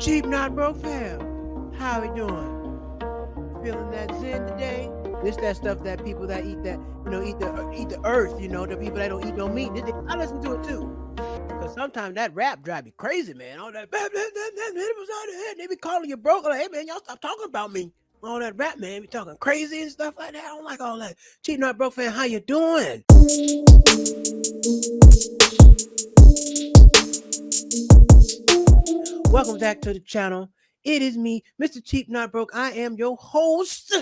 Cheap Not Broke fam. How we doing? Feeling that zen today? This that stuff that people that eat that, eat the earth, the people that don't eat no meat. I listen to it too. Cause sometimes that rap drive me crazy, man. All that they be calling you broke. Like, hey man, y'all stop talking about me. All that rap, man, be talking crazy and stuff like that. I don't like all that. Cheap Not Broke fan, how you doing? Welcome back to the channel. It is me, Mr. Cheap Not Broke. I am your host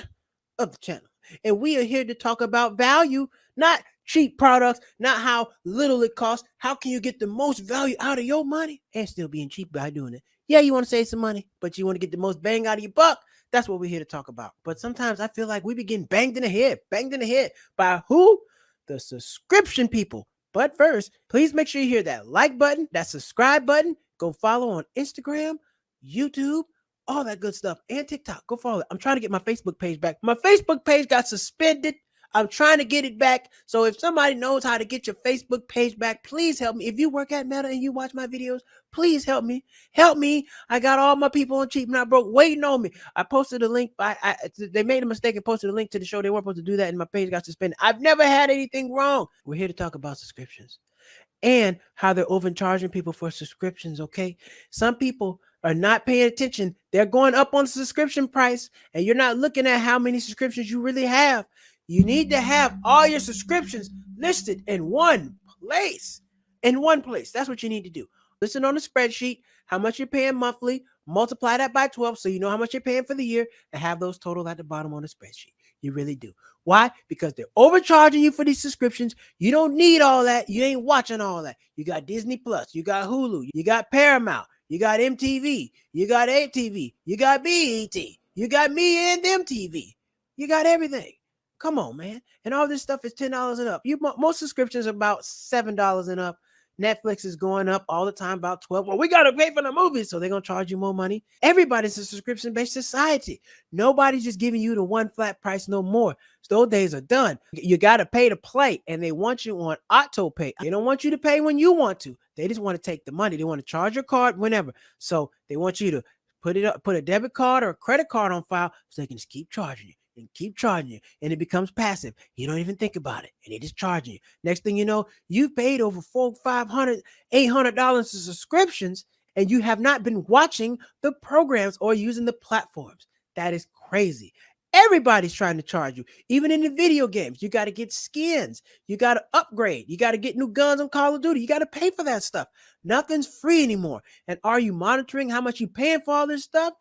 of the channel. And we are here to talk about value, not cheap products, not how little it costs. How can you get the most value out of your money and still being cheap by doing it? Yeah, you want to save some money, but you want to get the most bang out of your buck. That's what we're here to talk about. But sometimes I feel like we be getting banged in the head by who? The subscription people. But first, please make sure you hear that like button, that subscribe button. Go follow on Instagram, YouTube, all that good stuff, and TikTok. Go follow it. I'm trying to get my Facebook page back. My Facebook page got suspended. I'm trying to get it back. So if somebody knows how to get your Facebook page back, please help me. If you work at Meta and you watch my videos, please help me. Help me. I got all my people on Cheap Not Broke waiting on me. I posted a link. They made a mistake and posted a link to the show. They weren't supposed to do that, and my page got suspended. I've never had anything wrong. We're here to talk about subscriptions and how they're overcharging people for subscriptions, okay? Some people are not paying attention. They're going up on the subscription price, and you're not looking at how many subscriptions you really have. You need to have all your subscriptions listed in one place. In one place. That's what you need to do. Listen on the spreadsheet, how much you're paying monthly, multiply that by 12 so you know how much you're paying for the year, and have those total at the bottom on the spreadsheet. You really do. Why? Because they're overcharging you for these subscriptions. You don't need all that. You ain't watching all that. You got Disney Plus, you got Hulu, you got Paramount, you got MTV, you got ATV, you got BET, you got Me and Them TV. You got everything. Come on, man. And all this stuff is $10 and up. Most subscriptions are about $7 and up. Netflix is going up all the time, about 12. Well, we got to pay for the movies, so they're going to charge you more money. Everybody's a subscription-based society. Nobody's just giving you the one flat price no more. So those days are done. You got to pay to play, and they want you on auto pay. They don't want you to pay when you want to. They just want to take the money. They want to charge your card whenever. So they want you to put a debit card or a credit card on file so they can just keep charging you. And keep charging you, and it becomes passive. You don't even think about it, and they just charging you. Next thing you know, you've paid over $400, $500, $800 for subscriptions, and you have not been watching the programs or using the platforms. That is crazy. Everybody's trying to charge you. Even in the video games, you got to get skins. You got to upgrade. You got to get new guns on Call of Duty. You got to pay for that stuff. Nothing's free anymore. And are you monitoring how much you're paying for all this stuff?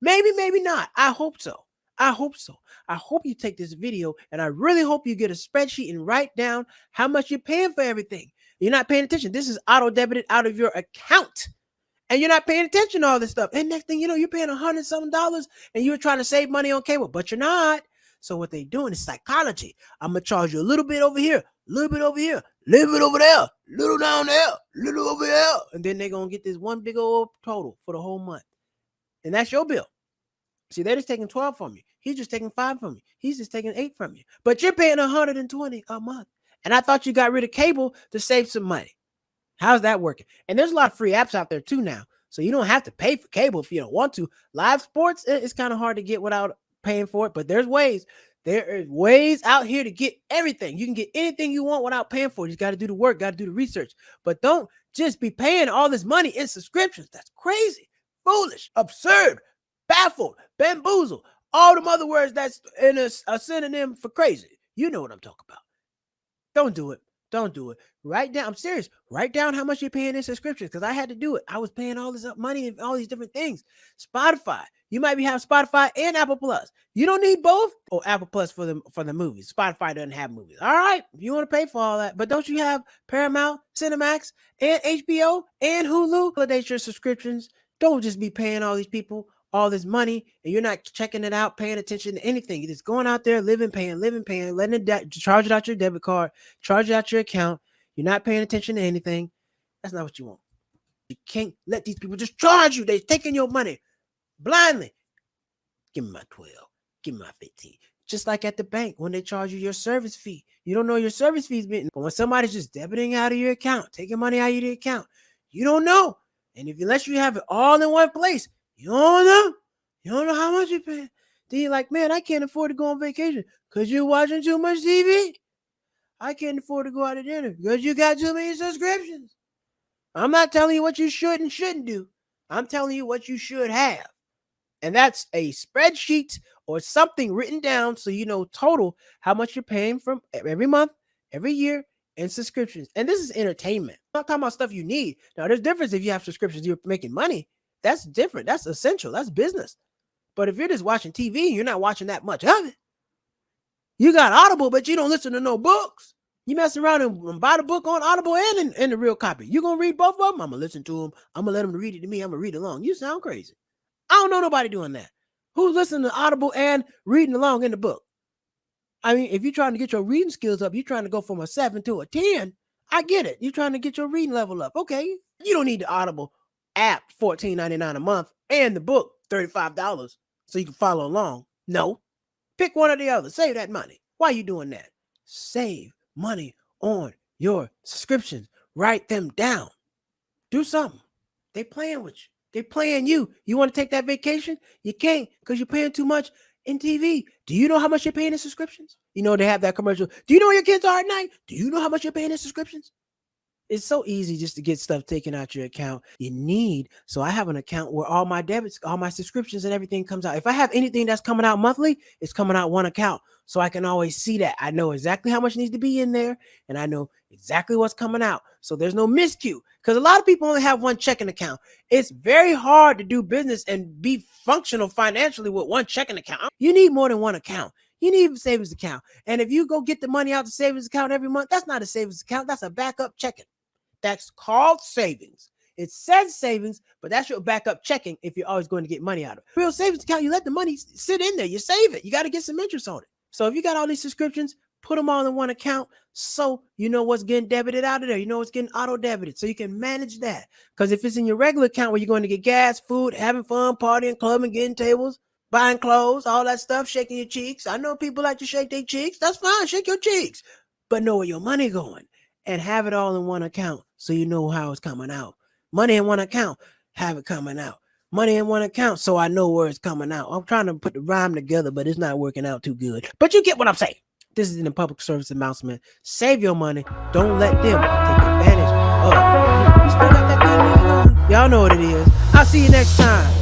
Maybe, maybe not. I hope so. I hope so. I hope you take this video, and I really hope you get a spreadsheet and write down how much you're paying for everything. You're not paying attention. This is auto-debited out of your account, and you're not paying attention to all this stuff. And next thing you know, you're paying $100-something, and you're trying to save money on cable, but you're not. So what they're doing is psychology. I'm going to charge you a little bit over here, a little bit over here, a little bit over there, a little down there, a little over there. And then they're going to get this one big old total for the whole month. And that's your bill. See, they're just taking 12 from you. He's just taking 5 from you. He's just taking 8 from you. But you're paying $120 a month. And I thought you got rid of cable to save some money. How's that working? And there's a lot of free apps out there too now. So you don't have to pay for cable if you don't want to. Live sports, it's kind of hard to get without paying for it. But there's ways. There are ways out here to get everything. You can get anything you want without paying for it. You just got to do the work, got to do the research. But don't just be paying all this money in subscriptions. That's crazy, foolish, absurd, baffled, bamboozled, all the other words that's in a synonym for crazy. You know what I'm talking about. Don't do it. Don't do it. Write down. I'm serious. Write down how much you're paying in subscriptions, because I had to do it. I was paying all this money and all these different things. Spotify. You might be having Spotify and Apple Plus. You don't need both. Or Apple Plus for the movies. Spotify doesn't have movies. All right. If you want to pay for all that. But don't you have Paramount, Cinemax, and HBO, and Hulu? Validate your subscriptions. Don't just be paying all these people all this money and you're not checking it out, paying attention to anything. You're just going out there, living, paying, letting it charge it out your debit card, charge it out your account. You're not paying attention to anything. That's not what you want. You can't let these people just charge you. They're taking your money blindly. Give me my 12. Give me my 15. Just like at the bank when they charge you your service fee. You don't know your service fee's been. But when somebody's just debiting out of your account, taking money out of your account, you don't know. And unless you have it all in one place, You don't know? You don't know how much you're paying. Then you're like, man, I can't afford to go on vacation because you're watching too much TV. I can't afford to go out to dinner because you got too many subscriptions. I'm not telling you what you should and shouldn't do. I'm telling you what you should have. And that's a spreadsheet or something written down so you know total how much you're paying from every month, every year, and subscriptions. And this is entertainment. I'm not talking about stuff you need. Now, there's difference if you have subscriptions, you're making money. That's different. That's essential. That's business. But if you're just watching TV, you're not watching that much of it. You got Audible, but you don't listen to no books. You mess around and buy the book on Audible and in the real copy. You gonna read both of them? I'm gonna listen to them. I'm gonna let them read it to me. I'm gonna read along. You sound crazy. I don't know nobody doing that. Who's listening to Audible and reading along in the book? I mean, if you're trying to get your reading skills up, you're trying to go from a 7 to a 10. I get it. You're trying to get your reading level up. Okay. You don't need the Audible app, $14.99 a month, and the book, $35, so you can follow along. No. Pick one or the other. Save that money. Why are you doing that? Save money on your subscriptions. Write them down. Do something. They playing with you. They playing you. You want to take that vacation? You can't because you're paying too much in TV. Do you know how much you're paying in subscriptions? You know, they have that commercial. Do you know where your kids are at night? Do you know how much you're paying in subscriptions? It's so easy just to get stuff taken out your account. So I have an account where all my debits, all my subscriptions and everything comes out. If I have anything that's coming out monthly, it's coming out one account. So I can always see that. I know exactly how much needs to be in there and I know exactly what's coming out. So there's no miscue because a lot of people only have one checking account. It's very hard to do business and be functional financially with one checking account. You need more than one account. You need a savings account. And if you go get the money out the savings account every month, that's not a savings account. That's a backup checking. That's called savings. It says savings, but that's your backup checking if you're always going to get money out of it. Real savings account, you let the money sit in there. You save it. You got to get some interest on it. So if you got all these subscriptions, put them all in one account so you know what's getting debited out of there. You know what's getting auto-debited so you can manage that. Because if it's in your regular account where you're going to get gas, food, having fun, partying, clubbing, getting tables, buying clothes, all that stuff, shaking your cheeks. I know people like to shake their cheeks. That's fine. Shake your cheeks. But know where your money going. And have it all in one account so you know how it's coming out. Money in one account, have it coming out. Money in one account so I know where it's coming out. I'm trying to put the rhyme together, but it's not working out too good. But you get what I'm saying. This is a public service announcement. Save your money. Don't let them take advantage of it. You still got that thing going on? Y'all know what it is. I'll see you next time.